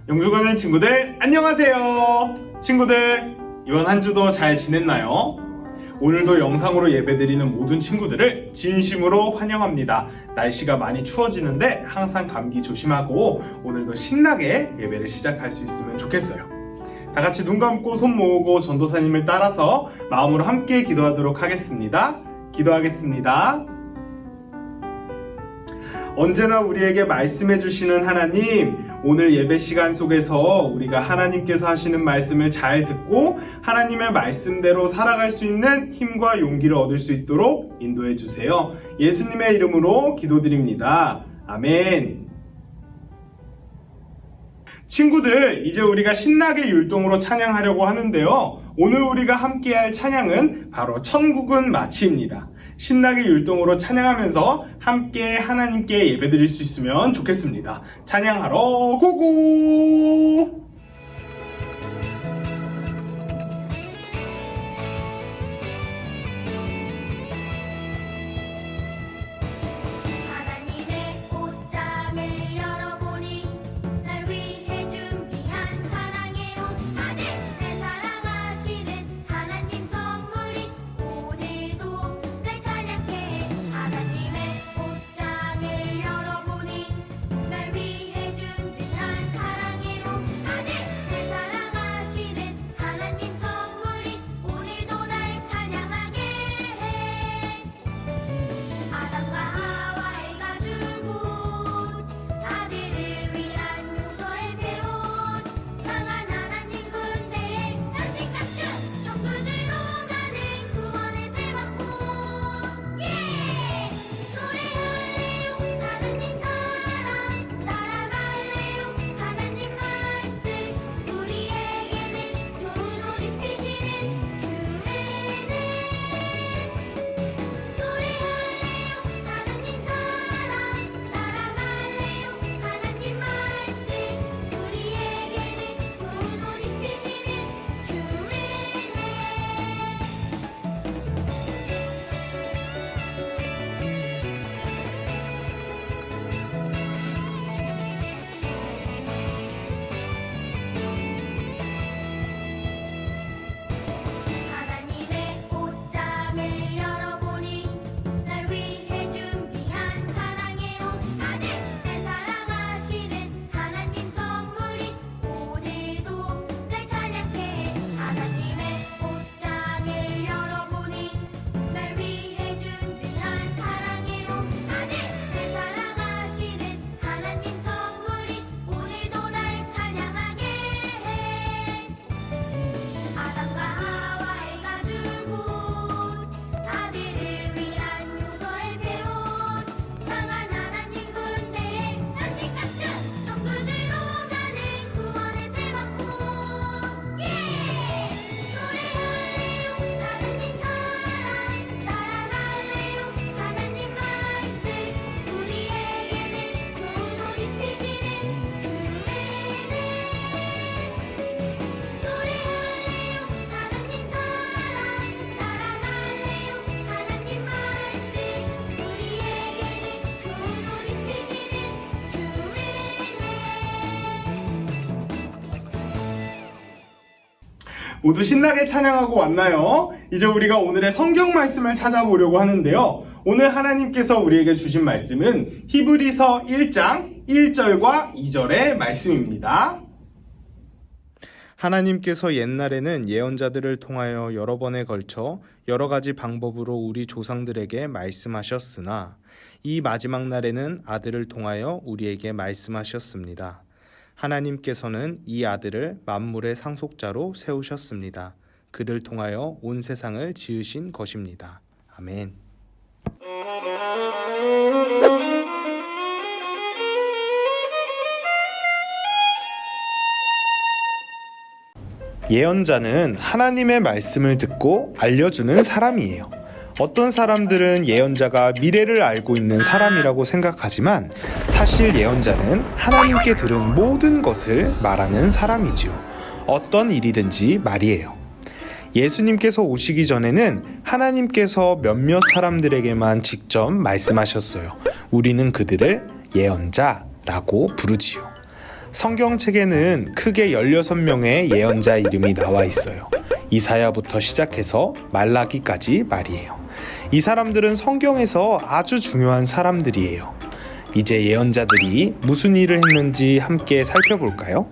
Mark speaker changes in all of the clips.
Speaker 1: 영주관의 친구들 안녕하세요. 친구들 이번 한 주도 잘 지냈나요? 오늘도 영상으로 예배드리는 모든 친구들을 진심으로 환영합니다. 날씨가 많이 추워지는데 항상 감기 조심하고 오늘도 신나게 예배를 시작할 수 있으면 좋겠어요. 다 같이 눈 감고 손 모으고 전도사님을 따라서 마음으로 함께 기도하도록 하겠습니다. 기도하겠습니다. 언제나 우리에게 말씀해 주시는 하나님, 오늘 예배 시간 속에서 우리가 하나님께서 하시는 말씀을 잘 듣고 하나님의 말씀대로 살아갈 수 있는 힘과 용기를 얻을 수 있도록 인도해 주세요. 예수님의 이름으로 기도드립니다. 아멘. 친구들, 이제 우리가 신나게 율동으로 찬양하려고 하는데요. 오늘 우리가 함께할 찬양은 바로 천국은 마치입니다. 신나게 율동으로 찬양하면서 함께 하나님께 예배드릴 수 있으면 좋겠습니다. 찬양하러 고고! 모두 신나게 찬양하고 왔나요? 이제 우리가 오늘의 성경 말씀을 찾아보려고 하는데요. 오늘 하나님께서 우리에게 주신 말씀은 히브리서 1장 1절과 2절의 말씀입니다.
Speaker 2: 하나님께서 옛날에는 예언자들을 통하여 여러 번에 걸쳐 여러 가지 방법으로 우리 조상들에게 말씀하셨으나 이 마지막 날에는 아들을 통하여 우리에게 말씀하셨습니다. 하나님께서는 이 아들을 만물의 상속자로 세우셨습니다. 그를 통하여 온 세상을 지으신 것입니다. 아멘. 예언자는 하나님의 말씀을 듣고 알려주는 사람이에요. 어떤 사람들은 예언자가 미래를 알고 있는 사람이라고 생각하지만 사실 예언자는 하나님께 들은 모든 것을 말하는 사람이지요. 어떤 일이든지 말이에요. 예수님께서 오시기 전에는 하나님께서 몇몇 사람들에게만 직접 말씀하셨어요. 우리는 그들을 예언자라고 부르지요. 성경책에는 크게 16명의 예언자 이름이 나와 있어요. 이사야부터 시작해서 말라기까지 말이에요. 이 사람들은 성경에서 아주 중요한 사람들이에요. 이제 예언자들이 무슨 일을 했는지 함께 살펴볼까요?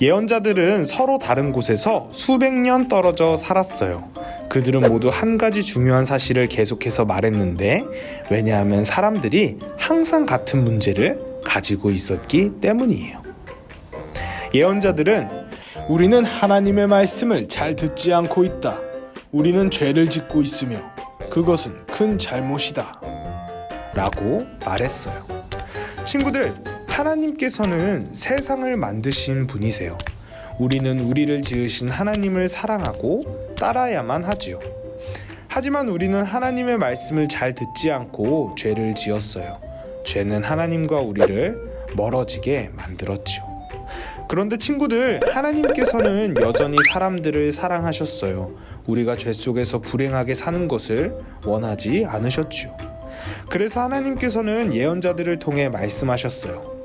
Speaker 2: 예언자들은 서로 다른 곳에서 수백 년 떨어져 살았어요. 그들은 모두 한 가지 중요한 사실을 계속해서 말했는데, 왜냐하면 사람들이 항상 같은 문제를 가지고 있었기 때문이에요. 예언자들은 우리는 하나님의 말씀을 잘 듣지 않고 있다. 우리는 죄를 짓고 있으며 그것은 큰 잘못이다. 라고 말했어요. 친구들, 하나님께서는 세상을 만드신 분이세요. 우리는 우리를 지으신 하나님을 사랑하고 따라야만 하지요. 하지만 우리는 하나님의 말씀을 잘 듣지 않고 죄를 지었어요. 죄는 하나님과 우리를 멀어지게 만들었지요. 그런데 친구들, 하나님께서는 여전히 사람들을 사랑하셨어요. 우리가 죄 속에서 불행하게 사는 것을 원하지 않으셨지요. 그래서 하나님께서는 예언자들을 통해 말씀하셨어요.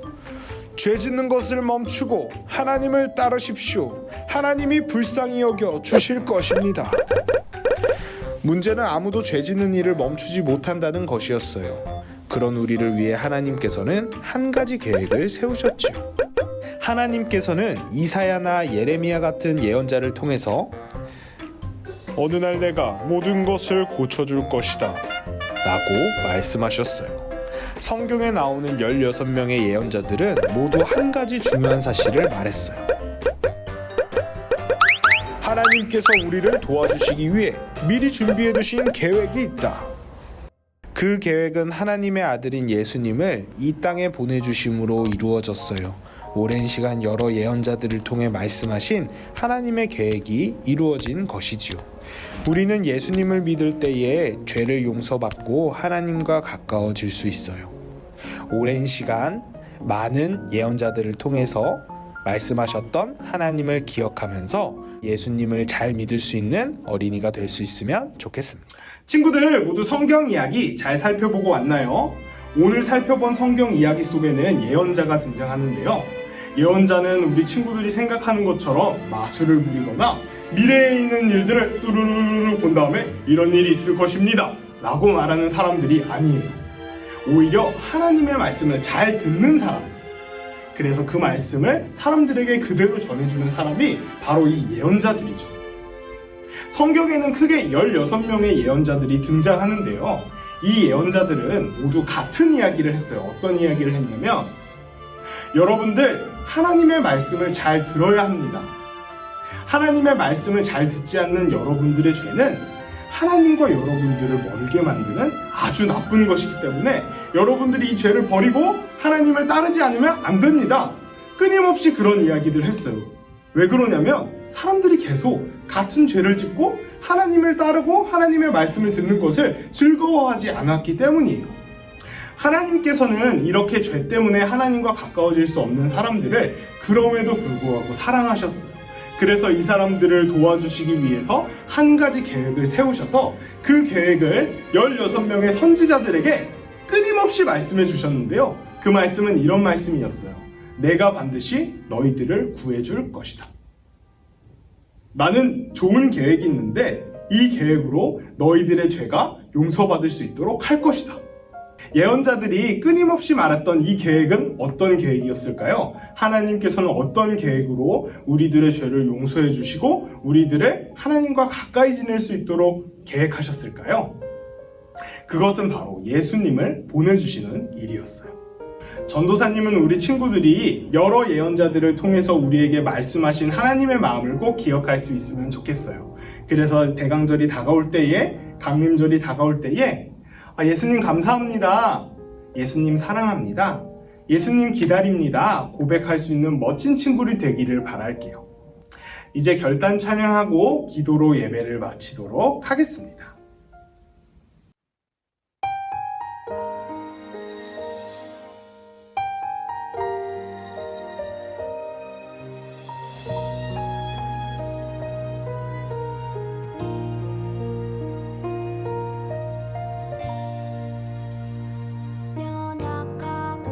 Speaker 2: 죄 짓는 것을 멈추고 하나님을 따르십시오. 하나님이 불쌍히 여겨 주실 것입니다. 문제는 아무도 죄 짓는 일을 멈추지 못한다는 것이었어요. 그런 우리를 위해 하나님께서는 한 가지 계획을 세우셨지요. 하나님께서는 이사야나 예레미야 같은 예언자를 통해서 어느 날 내가 모든 것을 고쳐줄 것이다 라고 말씀하셨어요. 성경에 나오는 16명의 예언자들은 모두 한 가지 중요한 사실을 말했어요. 하나님께서 우리를 도와주시기 위해 미리 준비해 두신 계획이 있다. 그 계획은 하나님의 아들인 예수님을 이 땅에 보내주심으로 이루어졌어요. 오랜 시간 여러 예언자들을 통해 말씀하신 하나님의 계획이 이루어진 것이지요. 우리는 예수님을 믿을 때에 죄를 용서받고 하나님과 가까워질 수 있어요. 오랜 시간 많은 예언자들을 통해서 말씀하셨던 하나님을 기억하면서 예수님을 잘 믿을 수 있는 어린이가 될 수 있으면 좋겠습니다.
Speaker 1: 친구들 모두 성경 이야기 잘 살펴보고 왔나요? 오늘 살펴본 성경 이야기 속에는 예언자가 등장하는데요. 예언자는 우리 친구들이 생각하는 것처럼 마술을 부리거나 미래에 있는 일들을 뚜루루루 본 다음에 이런 일이 있을 것입니다 라고 말하는 사람들이 아니에요. 오히려 하나님의 말씀을 잘 듣는 사람, 그래서 그 말씀을 사람들에게 그대로 전해주는 사람이 바로 이 예언자들이죠. 성경에는 크게 16명의 예언자들이 등장하는데요. 이 예언자들은 모두 같은 이야기를 했어요. 어떤 이야기를 했냐면, 여러분들 하나님의 말씀을 잘 들어야 합니다. 하나님의 말씀을 잘 듣지 않는 여러분들의 죄는 하나님과 여러분들을 멀게 만드는 아주 나쁜 것이기 때문에 여러분들이 이 죄를 버리고 하나님을 따르지 않으면 안 됩니다. 끊임없이 그런 이야기를 했어요. 왜 그러냐면 사람들이 계속 같은 죄를 짓고 하나님을 따르고 하나님의 말씀을 듣는 것을 즐거워하지 않았기 때문이에요. 하나님께서는 이렇게 죄 때문에 하나님과 가까워질 수 없는 사람들을 그럼에도 불구하고 사랑하셨어요. 그래서 이 사람들을 도와주시기 위해서 한 가지 계획을 세우셔서 그 계획을 16명의 선지자들에게 끊임없이 말씀해 주셨는데요. 그 말씀은 이런 말씀이었어요. 내가 반드시 너희들을 구해줄 것이다. 나는 좋은 계획이 있는데 이 계획으로 너희들의 죄가 용서받을 수 있도록 할 것이다. 예언자들이 끊임없이 말했던 이 계획은 어떤 계획이었을까요? 하나님께서는 어떤 계획으로 우리들의 죄를 용서해 주시고 우리들을 하나님과 가까이 지낼 수 있도록 계획하셨을까요? 그것은 바로 예수님을 보내주시는 일이었어요. 전도사님은 우리 친구들이 여러 예언자들을 통해서 우리에게 말씀하신 하나님의 마음을 꼭 기억할 수 있으면 좋겠어요. 그래서 대강절이 다가올 때에, 강림절이 다가올 때에 예수님 감사합니다. 예수님 사랑합니다. 예수님 기다립니다. 고백할 수 있는 멋진 친구를 되기를 바랄게요. 이제 결단 찬양하고 기도로 예배를 마치도록 하겠습니다.
Speaker 3: 연약하고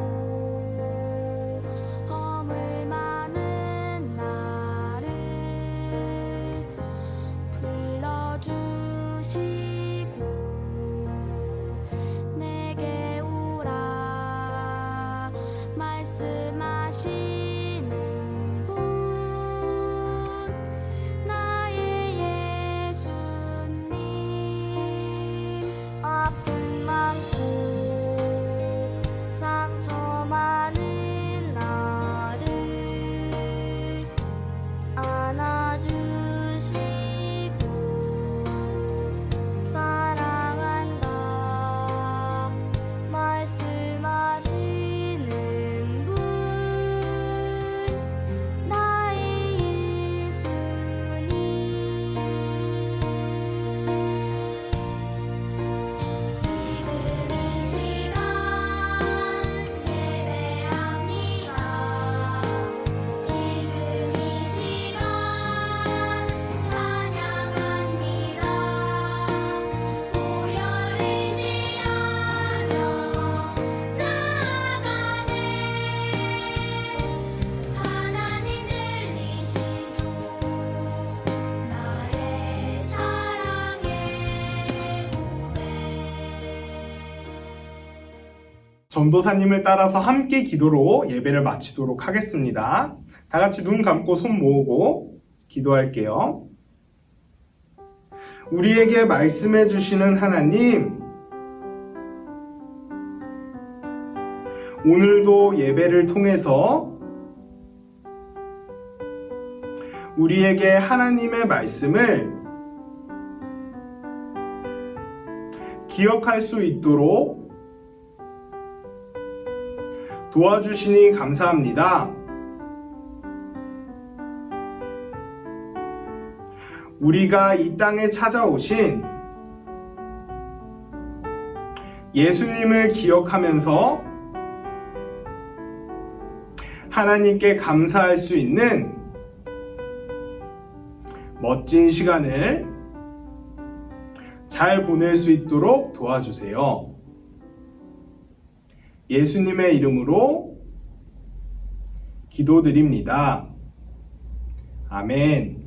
Speaker 3: 내게 오라 말씀하시는 분 나의 예수님 아픔 많고 상처 많은 나를 안아주시고 사랑한다 말씀하시는 분 나의 예수님 지금 이 시간 예배합니다. 지금 이 시간 찬양합니다. 보혈을 지하며 나아가네 하나님 들리시죠 나의 사랑의 고백
Speaker 1: 전도사님을 따라서 함께 기도로 예배를 마치도록 하겠습니다. 다 같이 눈 감고 손 모으고 기도할게요. 우리에게 말씀해 주시는 하나님, 오늘도 예배를 통해서 우리에게 하나님의 말씀을 기억할 수 있도록 도와주시니 감사합니다. 우리가 이 땅에 찾아오신 예수님을 기억하면서 하나님께 감사할 수 있는 멋진 시간을 잘 보낼 수 있도록 도와주세요. 예수님의 이름으로 기도드립니다. 아멘.